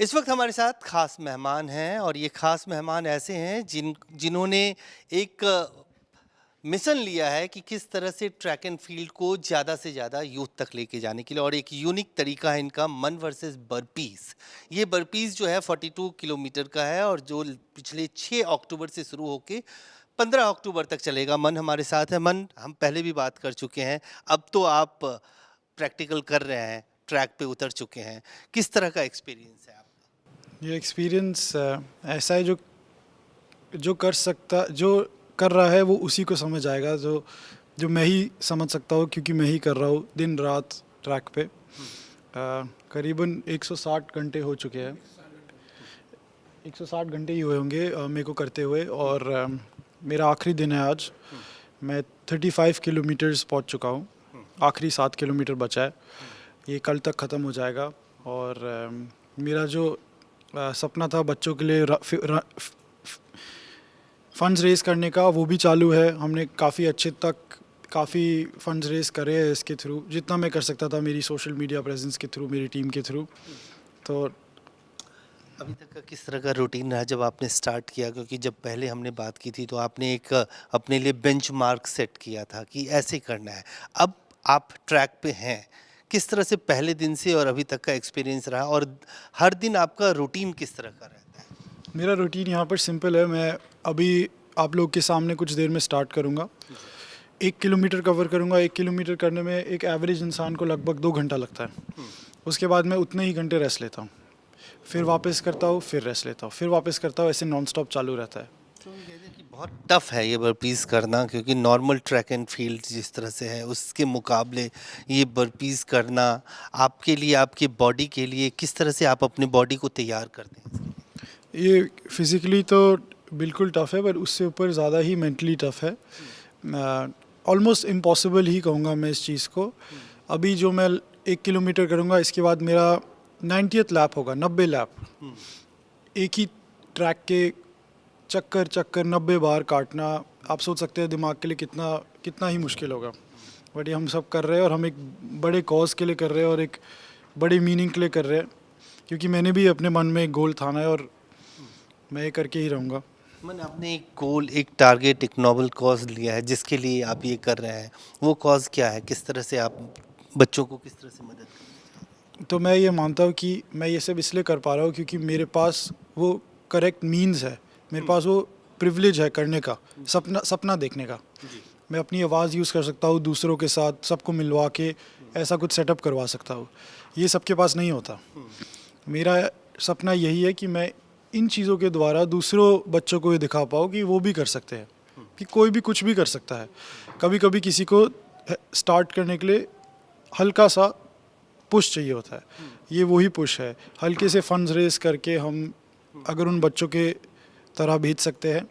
इस वक्त हमारे साथ खास मेहमान हैं और ये खास मेहमान ऐसे हैं जिन्होंने एक मिशन लिया है कि किस तरह से ट्रैक एंड फील्ड को ज़्यादा से ज़्यादा यूथ तक लेके जाने के लिए। और एक यूनिक तरीका है इनका, मन वर्सेस बर्पीस। ये बर्पीस जो है 42 किलोमीटर का है और जो पिछले 6 अक्टूबर से शुरू होके 15 अक्टूबर तक चलेगा। मन हमारे साथ है। मन, हम पहले भी बात कर चुके हैं, अब तो आप प्रैक्टिकल कर रहे हैं, ट्रैक पे उतर चुके हैं। किस तरह का एक्सपीरियंस है आपका? ये एक्सपीरियंस ऐसा है जो कर रहा है वो उसी को समझ आएगा, जो मैं ही समझ सकता हूँ क्योंकि मैं ही कर रहा हूँ दिन रात ट्रैक पे। करीबन 160 घंटे हो चुके हैं, 160 घंटे ही हुए होंगे मेरे को करते हुए। और मेरा आखिरी दिन है आज। मैं 35 किलोमीटर्स पहुँच चुका हूँ, आखिरी 7 किलोमीटर बचा है। ये कल तक ख़त्म हो जाएगा। और मेरा जो सपना था बच्चों के लिए फंड्स रेस करने का, वो भी चालू है। हमने काफ़ी फंड्स रेस करे हैं इसके थ्रू, जितना मैं कर सकता था मेरी सोशल मीडिया प्रेजेंस के थ्रू, मेरी टीम के थ्रू। तो अभी तक का किस तरह का रूटीन रहा जब आपने स्टार्ट किया? क्योंकि जब पहले हमने बात की थी तो आपने एक अपने लिए बेंचमार्क सेट किया था कि ऐसे करना है। अब आप ट्रैक पे हैं, किस तरह से पहले दिन से और अभी तक का एक्सपीरियंस रहा और हर दिन आपका रूटीन किस तरह का रहता है? मेरा रूटीन यहाँ पर सिंपल है। मैं अभी आप लोग के सामने कुछ देर में स्टार्ट करूँगा। 1 किलोमीटर कवर करूँगा। 1 किलोमीटर करने में एक एवरेज इंसान को लगभग 2 घंटा लगता है। उसके बाद मैं उतने ही घंटे रेस्ट लेता हूँ, फिर वापस करता हूँ, फिर रेस्ट लेता हूँ, फिर वापस करता हूँ। ऐसे नॉन स्टॉप चालू रहता है। तो ये कहते हैं कि बहुत टफ है ये बर्पीज़ करना, क्योंकि नॉर्मल ट्रैक एंड फील्ड जिस तरह से है उसके मुकाबले ये बर्पीज़ करना आपके लिए, आपकी बॉडी के लिए, किस तरह से आप अपनी बॉडी को तैयार करते हैं? ये फिज़िकली तो बिल्कुल टफ़ है, पर उससे ऊपर ज़्यादा ही मेंटली टफ़ है। ऑलमोस्ट इम्पॉसिबल ही कहूँगा मैं इस चीज़ को। अभी जो मैं 1 किलोमीटर करूँगा, इसके बाद मेरा 90th लैप होगा, 90 लैप। एक ही ट्रैक के चक्कर 90 बार काटना, आप सोच सकते हैं दिमाग के लिए कितना ही मुश्किल होगा। बट ये हम सब कर रहे हैं, और हम एक बड़े कॉज के लिए कर रहे हैं और एक बड़े मीनिंग के लिए कर रहे हैं, क्योंकि मैंने भी अपने मन में एक गोल ठाना है और मैं ये करके ही रहूँगा। मैंने आपने एक गोल, एक टारगेट, एक नोबल कॉज लिया है जिसके लिए आप ये कर रहे हैं। वो कॉज क्या है? किस तरह से आप बच्चों को किस तरह से मदद करें? तो मैं ये मानता हूँ कि मैं ये सब इसलिए कर पा रहा हूँ क्योंकि मेरे पास वो करेक्ट मीन्स है, मेरे पास वो प्रिविलेज है करने का, सपना देखने का। मैं अपनी आवाज़ यूज़ कर सकता हूँ, दूसरों के साथ सबको मिलवा के ऐसा कुछ सेटअप करवा सकता हूँ। ये सबके पास नहीं होता। मेरा सपना यही है कि मैं इन चीज़ों के द्वारा दूसरों बच्चों को ये दिखा पाऊँ कि वो भी कर सकते हैं, कि कोई भी कुछ भी कर सकता है। कभी कभी किसी को स्टार्ट करने के लिए हल्का सा पुश चाहिए होता है। ये वही पुश है। हल्के से फंड्स रेस करके हम अगर उन बच्चों के तरह भेज सकते हैं,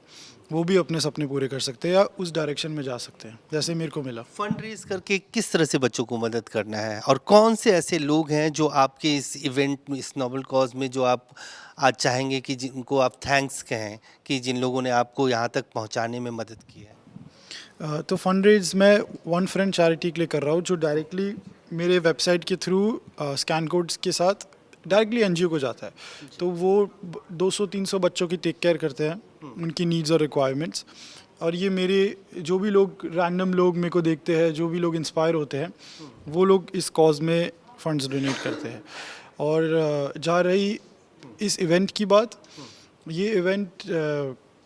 वो भी अपने सपने पूरे कर सकते हैं या उस डायरेक्शन में जा सकते हैं जैसे मेरे को मिला। फंड रेज करके किस तरह से बच्चों को मदद करना है, और कौन से ऐसे लोग हैं जो आपके इस इवेंट में, इस नोबल कॉज में, जो आप आज चाहेंगे कि जिनको आप थैंक्स कहें, कि जिन लोगों ने आपको यहाँ तक पहुँचाने में मदद की है? तो फंड रेज मैं वन फ्रेंड चैरिटी के लिए कर रहा हूँ, जो डायरेक्टली मेरे वेबसाइट के थ्रू स्कैन कोड्स के साथ डायरेक्टली एनजीओ को जाता है। तो वो 200-300 बच्चों की टेक केयर करते हैं, उनकी नीड्स और रिक्वायरमेंट्स। और ये मेरे जो भी लोग, रैंडम लोग मेरे को देखते हैं, जो भी लोग इंस्पायर होते हैं, वो लोग इस कॉज में फंड्स डोनेट करते हैं। और जा रही इस इवेंट की बात, ये इवेंट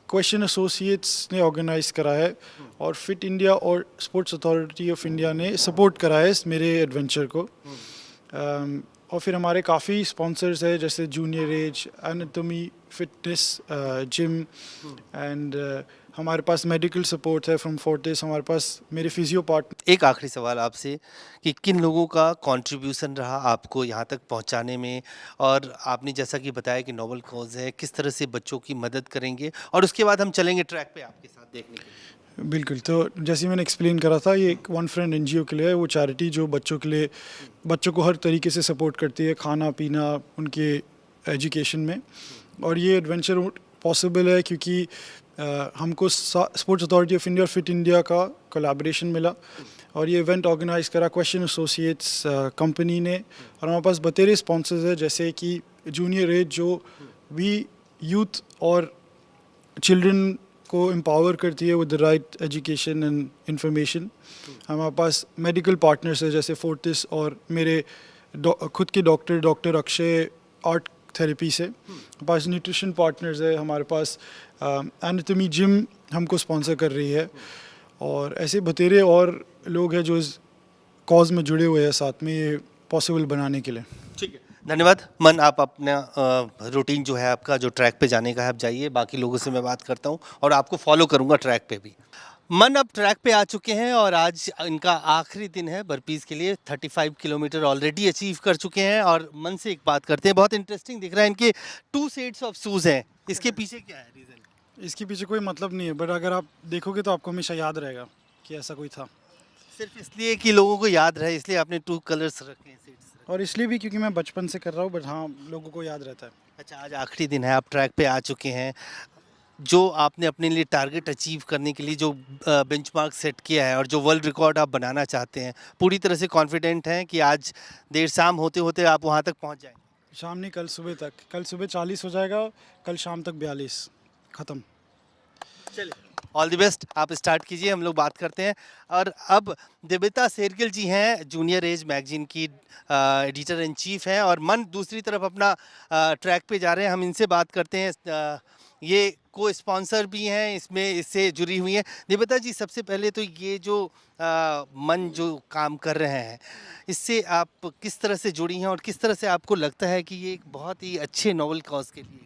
क्वेश्चन एसोसिएट्स ने ऑर्गेनाइज करा है और फिट इंडिया और स्पोर्ट्स अथॉरिटी ऑफ इंडिया ने सपोर्ट करा है इस मेरे एडवेंचर को। और फिर हमारे काफ़ी स्पॉन्सर्स हैं, जैसे junior age, anatomy, fitness, gym, and हमारे पास मेडिकल सपोर्ट है फ्रॉम फोर्टिस। हमारे पास मेरे फिजियो पार्टनर। एक आखिरी सवाल आपसे कि किन लोगों का कंट्रीब्यूशन रहा आपको यहाँ तक पहुँचाने में, और आपने जैसा कि बताया कि नोबल कॉज है, किस तरह से बच्चों की मदद करेंगे, और उसके बाद हम चलेंगे ट्रैक पे आपके साथ देखने के लिए। बिल्कुल। तो जैसे मैंने एक्सप्लेन करा था, ये एक वन फ्रेंड एनजीओ के लिए है, वो चैरिटी जो बच्चों के लिए, बच्चों को हर तरीके से सपोर्ट करती है, खाना पीना, उनके एजुकेशन में। और ये एडवेंचर पॉसिबल है क्योंकि हमको स्पोर्ट्स अथॉरिटी ऑफ इंडिया और फिट इंडिया का कोलैबोरेशन मिला, और ये इवेंट ऑर्गेनाइज करा क्वेश्चन एसोसिएट्स कंपनी ने, और हमारे पास बतेरे स्पॉन्सर्स है जैसे कि जूनियर एज जो भी यूथ और चिल्ड्रन को एम्पावर करती है with the right education and information. हमारे पास मेडिकल पार्टनर्स है जैसे फोर्टिस, और मेरे खुद के डॉक्टर अक्षय आर्ट थेरेपी से। हमारे पास न्यूट्रिशन पार्टनर्स है, हमारे पास एनाटॉमी जिम हमको स्पॉन्सर कर रही है, और ऐसे बतेरे और लोग हैं जो इस कॉज में जुड़े हुए हैं साथ में ये पॉसिबल बनाने के लिए। ठीक है, धन्यवाद। मन, आप अपना रूटीन जो है आपका, जो ट्रैक पे जाने का है, आप जाइए। बाकी लोगों से मैं बात करता हूँ और आपको फॉलो करूँगा ट्रैक पे भी। मन अब ट्रैक पे आ चुके हैं और आज इनका आखिरी दिन है बर्पीज के लिए। 35 किलोमीटर ऑलरेडी अचीव कर चुके हैं। और मन से एक बात करते हैं, बहुत इंटरेस्टिंग दिख रहा है, इनके 2 सेट्स ऑफ शूज़ हैं। इसके पीछे क्या है रीज़न? इसके पीछे कोई मतलब नहीं है, बट अगर आप देखोगे तो आपको हमेशा याद रहेगा कि ऐसा कोई था। सिर्फ इसलिए कि लोगों को याद रहे, इसलिए आपने 2 कलर्स रखे हैं सेट्स? और इसलिए भी क्योंकि मैं बचपन से कर रहा हूँ, बट हाँ लोगों को याद रहता है। अच्छा, आज आखिरी दिन है, आप ट्रैक पे आ चुके हैं। जो आपने अपने लिए टारगेट अचीव करने के लिए जो बेंचमार्क सेट किया है और जो वर्ल्ड रिकॉर्ड आप बनाना चाहते हैं, पूरी तरह से कॉन्फिडेंट हैं कि आज देर शाम होते होते आप वहाँ तक पहुँच जाएंगे? शाम नहीं, कल सुबह तक। कल सुबह 40 हो जाएगा, कल शाम तक 42 ख़त्म। चलिए, ऑल द बेस्ट। आप स्टार्ट कीजिए, हम लोग बात करते हैं। और अब देविता शेरगिल जी हैं, जूनियर एज मैगजीन की एडिटर इन चीफ हैं, और मन दूसरी तरफ अपना ट्रैक पे जा रहे हैं। हम इनसे बात करते हैं। ये को स्पॉन्सर भी हैं, इसमें इससे जुड़ी हुई हैं। देविता जी, सबसे पहले तो ये जो मन जो काम कर रहे हैं, इससे आप किस तरह से जुड़ी हैं और किस तरह से आपको लगता है कि ये एक बहुत ही अच्छे नोबल कॉज के लिए?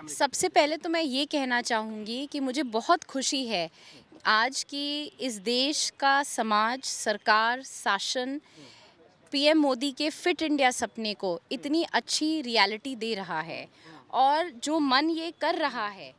सबसे पहले तो मैं ये कहना चाहूँगी कि मुझे बहुत खुशी है आज की इस देश का समाज, सरकार, शासन पीएम मोदी के फिट इंडिया सपने को इतनी अच्छी रियलिटी दे रहा है। और जो मन ये कर रहा है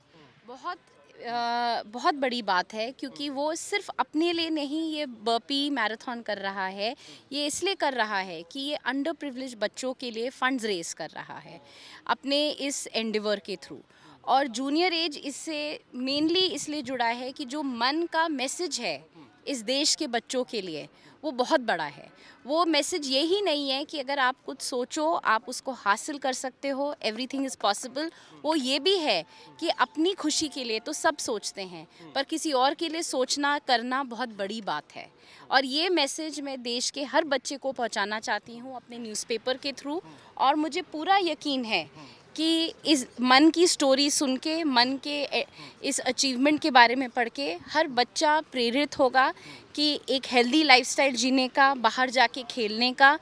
बहुत बड़ी बात है, क्योंकि वो सिर्फ अपने लिए नहीं ये बर्पी मैराथन कर रहा है। ये इसलिए कर रहा है कि ये अंडर प्रिविलेज बच्चों के लिए फंड्स रेस कर रहा है अपने इस एंडिवर के थ्रू। और जूनियर एज इससे मेनली इसलिए जुड़ा है कि जो मन का मैसेज है इस देश के बच्चों के लिए वो बहुत बड़ा है। वो मैसेज यही नहीं है कि अगर आप कुछ सोचो आप उसको हासिल कर सकते हो, एवरीथिंग इज़ पॉसिबल। वो ये भी है कि अपनी खुशी के लिए तो सब सोचते हैं, पर किसी और के लिए सोचना करना बहुत बड़ी बात है। और ये मैसेज मैं देश के हर बच्चे को पहुंचाना चाहती हूँ अपने न्यूज़पेपर के थ्रू। और मुझे पूरा यकीन है कि इस मन की स्टोरी सुन के, मन के इस अचीवमेंट के बारे में पढ़ के हर बच्चा प्रेरित होगा कि एक हेल्दी लाइफस्टाइल जीने का, बाहर जाके खेलने का।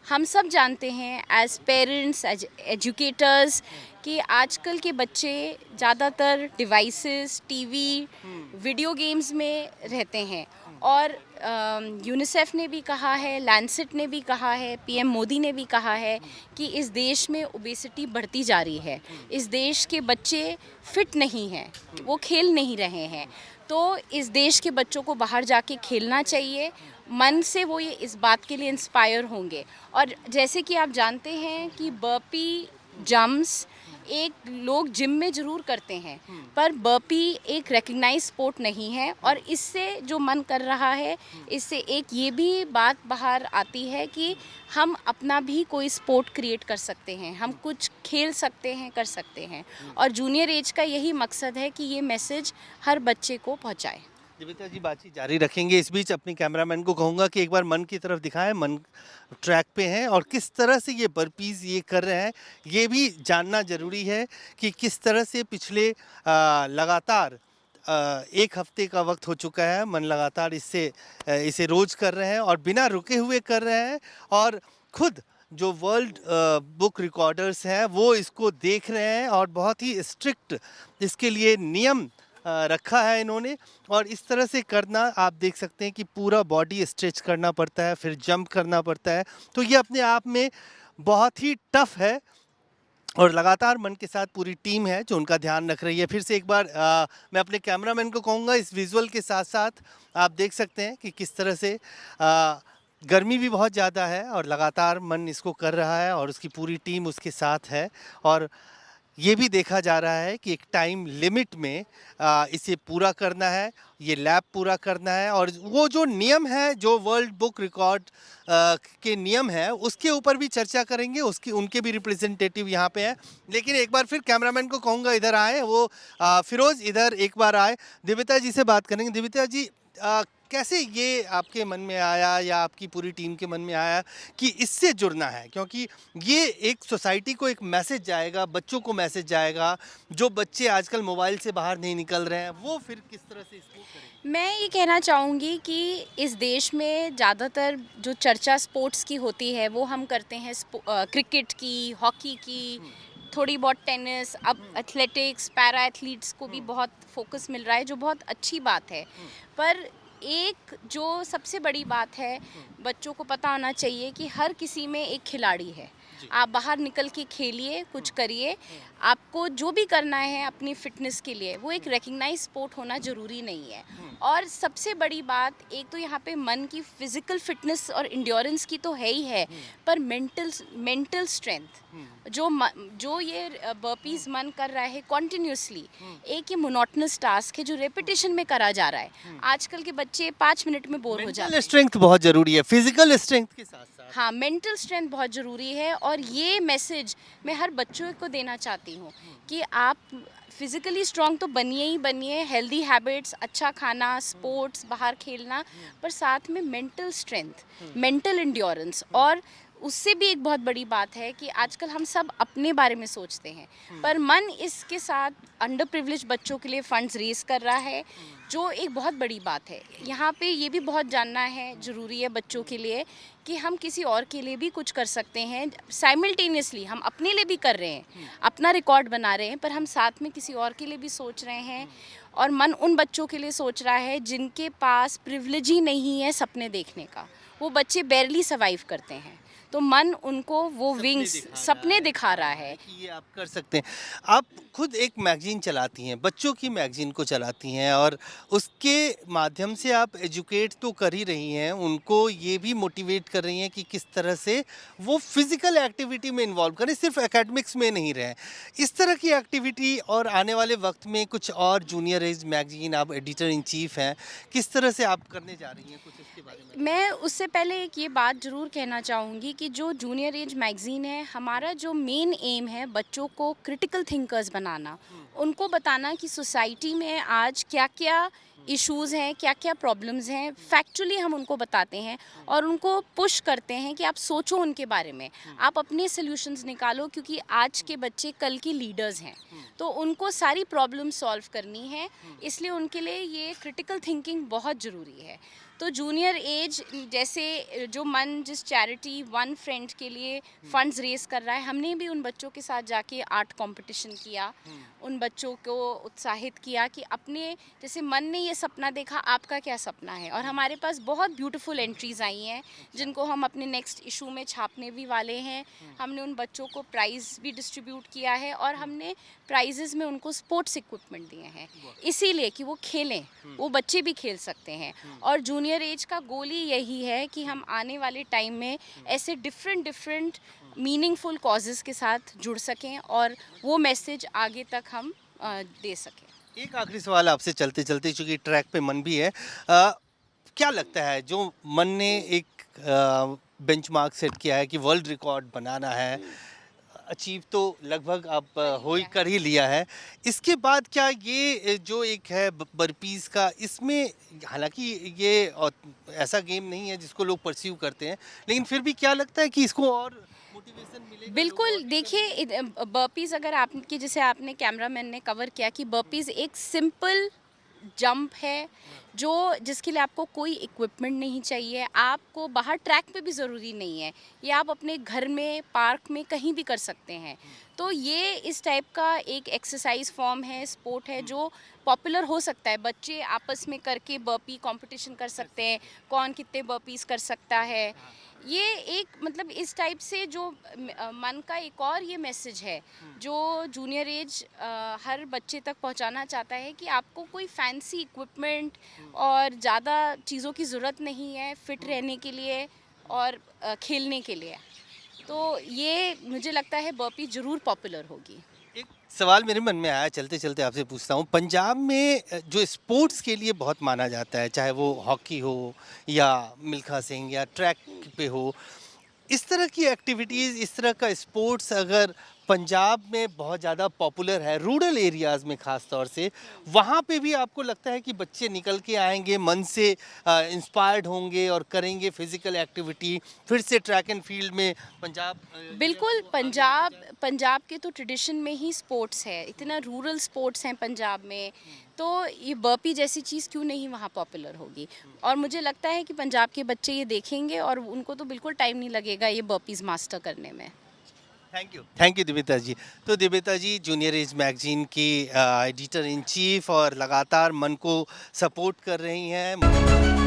हम सब जानते हैं एज पेरेंट्स, एज एजुकेटर्स, कि आजकल के बच्चे ज़्यादातर डिवाइसेस, टीवी, वीडियो गेम्स में रहते हैं। और यूनिसेफ ने भी कहा है, लैंसेट ने भी कहा है, पीएम मोदी ने भी कहा है कि इस देश में ओबेसिटी बढ़ती जा रही है। इस देश के बच्चे फिट नहीं हैं, वो खेल नहीं रहे हैं। तो इस देश के बच्चों को बाहर जाके खेलना चाहिए। मन से वो ये इस बात के लिए इंस्पायर होंगे। और जैसे कि आप जानते हैं कि बर्पी जंप्स एक लोग जिम में ज़रूर करते हैं, पर बर्पी एक रिकग्नाइज स्पोर्ट नहीं है। और इससे जो मन कर रहा है, इससे एक ये भी बात बाहर आती है कि हम अपना भी कोई स्पोर्ट क्रिएट कर सकते हैं, हम कुछ खेल सकते हैं, कर सकते हैं। और जूनियर एज का यही मकसद है कि ये मैसेज हर बच्चे को पहुँचाए। देविता जी, बातचीत जारी रखेंगे। इस बीच अपने कैमरामैन को कहूँगा कि एक बार मन की तरफ दिखाएं। मन ट्रैक पे हैं और किस तरह से ये बर्पीज़ ये कर रहे हैं, ये भी जानना ज़रूरी है कि किस तरह से पिछले लगातार 1 हफ्ते का वक्त हो चुका है। मन लगातार इसे रोज़ कर रहे हैं और बिना रुके हुए कर रहे हैं। और खुद जो वर्ल्ड बुक रिकॉर्डर्स हैं वो इसको देख रहे हैं और बहुत ही स्ट्रिक्ट इसके लिए नियम रखा है इन्होंने। और इस तरह से करना, आप देख सकते हैं कि पूरा बॉडी स्ट्रेच करना पड़ता है, फिर जंप करना पड़ता है। तो ये अपने आप में बहुत ही टफ है और लगातार मन के साथ पूरी टीम है जो उनका ध्यान रख रही है। फिर से एक बार मैं अपने कैमरामैन को कहूँगा, इस विजुअल के साथ साथ आप देख सकते हैं कि किस तरह से गर्मी भी बहुत ज़्यादा है और लगातार मन इसको कर रहा है और उसकी पूरी टीम उसके साथ है। और ये भी देखा जा रहा है कि एक टाइम लिमिट में इसे पूरा करना है, ये लैब पूरा करना है, और वो जो नियम है, जो वर्ल्ड बुक रिकॉर्ड के नियम है, उसके ऊपर भी चर्चा करेंगे। उसकी उनके भी रिप्रेजेंटेटिव यहाँ पे हैं। लेकिन एक बार फिर कैमरामैन को कहूँगा इधर आए, वो फिरोज इधर एक बार आए, दिव्यता जी से बात करेंगे। दिव्यता जी, कैसे ये आपके मन में आया या आपकी पूरी टीम के मन में आया कि इससे जुड़ना है? क्योंकि ये एक सोसाइटी को एक मैसेज जाएगा, बच्चों को मैसेज जाएगा। जो बच्चे आजकल मोबाइल से बाहर नहीं निकल रहे हैं, वो फिर किस तरह से इसको करेंगे? मैं ये कहना चाहूँगी कि इस देश में ज़्यादातर जो चर्चा स्पोर्ट्स की होती है वो हम करते हैं क्रिकेट की, हॉकी की, थोड़ी बहुत टेनिस, अब एथलेटिक्स, पैरा एथलीट्स को भी बहुत फोकस मिल रहा है, जो बहुत अच्छी बात है। पर एक जो सबसे बड़ी बात है, बच्चों को पता होना चाहिए कि हर किसी में एक खिलाड़ी है। आप बाहर निकल के खेलिए, कुछ करिए। आपको जो भी करना है अपनी फिटनेस के लिए, वो एक रिकग्नाइज स्पोर्ट होना ज़रूरी नहीं है। और सबसे बड़ी बात, एक तो यहाँ पे मन की फिजिकल फिटनेस और इंड्योरेंस की तो है ही है, पर मेंटल स्ट्रेंथ, जो ये बर्पीज मन कर रहा है कॉन्टिन्यूसली, एक ये मोनोटनस टास्क है जो रेपिटेशन में करा जा रहा है। आजकल के बच्चे 5 मिनट में बोर हो जाते मेंटल हैं। स्ट्रेंथ बहुत जरूरी है, फिजिकल स्ट्रेंथ के साथ साथ। हाँ, मेंटल स्ट्रेंथ बहुत ज़रूरी है, और ये मैसेज मैं हर बच्चों को देना चाहती हूँ कि आप फिज़िकली स्ट्रॉन्ग तो बनिए ही बनिए, हेल्दी हैबिट्स, अच्छा खाना, स्पोर्ट्स, बाहर खेलना, पर साथ में मेंटल स्ट्रेंथ, मेंटल इंड्योरेंस। और उससे भी एक बहुत बड़ी बात है कि आजकल हम सब अपने बारे में सोचते हैं, पर मन इसके साथ अंडर प्रिविलेज बच्चों के लिए फंड्स रेज कर रहा है, जो एक बहुत बड़ी बात है। यहाँ पे ये भी बहुत जानना है, ज़रूरी है बच्चों के लिए, कि हम किसी और के लिए भी कुछ कर सकते हैं। साइमल्टेनियसली हम अपने लिए भी कर रहे हैं, अपना रिकॉर्ड बना रहे हैं, पर हम साथ में किसी और के लिए भी सोच रहे हैं। और मन उन बच्चों के लिए सोच रहा है जिनके पास प्रिविलेज ही नहीं है सपने देखने का। वो बच्चे बैरली सर्वाइव करते हैं, तो मन उनको वो विंग्स, सपने दिखा रहा है कि ये आप कर सकते हैं। आप खुद एक मैगजीन चलाती हैं, बच्चों की मैगजीन को चलाती हैं, और उसके माध्यम से आप एजुकेट तो कर ही रही हैं, उनको ये भी मोटिवेट कर रही हैं कि किस तरह से वो फिजिकल एक्टिविटी में इन्वॉल्व करें, सिर्फ एकेडमिक्स में नहीं रहें। इस तरह की एक्टिविटी, और आने वाले वक्त में कुछ और जूनियर एज मैगजीन, आप एडिटर इन चीफ हैं, किस तरह से आप करने जा रही हैं, कुछ इसके बारे में? मैं उससे पहले एक ये बात ज़रूर कहना चाहूँगी कि जो जूनियर एज मैगज़ीन है, हमारा जो मेन एम है बच्चों को क्रिटिकल थिंकर्स बनाना, उनको बताना कि सोसाइटी में आज क्या क्या इश्यूज़ हैं, क्या क्या प्रॉब्लम्स हैं, फैक्चुअली हम उनको बताते हैं और उनको पुश करते हैं कि आप सोचो उनके बारे में, आप अपने सॉल्यूशंस निकालो, क्योंकि आज के बच्चे कल के लीडर्स हैं, तो उनको सारी प्रॉब्लम सॉल्व करनी है, इसलिए उनके लिए ये क्रिटिकल थिंकिंग बहुत ज़रूरी है। तो जूनियर एज, जैसे जो मन जिस चैरिटी वन फ्रेंड के लिए फंड्स रेज कर रहा है, हमने भी उन बच्चों के साथ जाके आर्ट कंपटीशन किया, उन बच्चों को उत्साहित किया कि अपने, जैसे मन ने ये सपना देखा, आपका क्या सपना है। और हमारे पास बहुत ब्यूटीफुल एंट्रीज आई हैं जिनको हम अपने नेक्स्ट इशू में छापने भी वाले हैं। हमने उन बच्चों को प्राइज़ भी डिस्ट्रीब्यूट किया है, और हमने प्राइजेज़ में उनको स्पोर्ट्स इक्विपमेंट दिए हैं, इसीलिए कि वो खेलें, वो बच्चे भी खेल सकते हैं। और जूनियर एज का गोल ही यही है कि हम आने वाले टाइम में ऐसे डिफरेंट मीनिंगफुल कॉजेज़ के साथ जुड़ सकें और वो मैसेज आगे तक हम दे सकें। एक आखिरी सवाल आपसे चलते चलते, चूंकि ट्रैक पे मन भी है, क्या लगता है, जो मन ने एक बेंचमार्क सेट किया है कि वर्ल्ड रिकॉर्ड बनाना है, अचीव तो लगभग आप हो ही कर ही लिया है, इसके बाद क्या ये जो एक है बर्पीज़ का, इसमें हालांकि ये ऐसा गेम नहीं है जिसको लोग परस्यू करते हैं, लेकिन फिर भी क्या लगता है कि इसको और मोटिवेशन मिलेगा? बिल्कुल, देखिए बर्पीज़, अगर आपकी, जैसे आपने कैमरामैन ने कवर किया कि बर्पीज़ एक सिंपल जंप है जो जिसके लिए आपको कोई इक्विपमेंट नहीं चाहिए, आपको बाहर ट्रैक पे भी ज़रूरी नहीं है, ये आप अपने घर में, पार्क में, कहीं भी कर सकते हैं। तो ये इस टाइप का एक एक्सरसाइज फॉर्म है, स्पोर्ट है जो पॉपुलर हो सकता है। बच्चे आपस में करके बर्पी कंपटीशन कर सकते हैं, कौन कितने बर्पीज़ कर सकता है। ये एक, मतलब इस टाइप से जो मन का एक और ये मैसेज है जो जूनियर एज हर बच्चे तक पहुंचाना चाहता है कि आपको कोई फैंसी इक्विपमेंट और ज़्यादा चीज़ों की ज़रूरत नहीं है फिट रहने के लिए और खेलने के लिए। तो ये मुझे लगता है बर्पी ज़रूर पॉपुलर होगी। एक सवाल मेरे मन में आया, चलते चलते आपसे पूछता हूँ। पंजाब में जो स्पोर्ट्स के लिए बहुत माना जाता है, चाहे वो हॉकी हो या मिल्खा सिंह या ट्रैक पे हो, इस तरह की एक्टिविटीज़, इस तरह का स्पोर्ट्स अगर पंजाब में बहुत ज़्यादा पॉपुलर है, रूरल एरियाज़ में ख़ास तौर से, वहाँ पे भी आपको लगता है कि बच्चे निकल के आएंगे, मन से इंस्पायर्ड होंगे और करेंगे फिजिकल एक्टिविटी, फिर से ट्रैक एंड फील्ड में पंजाब बिल्कुल, पंजाब के तो ट्रेडिशन में ही स्पोर्ट्स है, इतना रूरल स्पोर्ट्स हैं पंजाब में, तो ये बर्पी जैसी चीज़ क्यों नहीं वहाँ पॉपुलर होगी। और मुझे लगता है कि पंजाब के बच्चे ये देखेंगे और उनको तो बिल्कुल टाइम नहीं लगेगा ये बर्पीज़ मास्टर करने में। थैंक यू दिव्यता जी। तो दिव्यता जी जूनियर एज मैगजीन की एडिटर इन चीफ और लगातार मन को सपोर्ट कर रही हैं।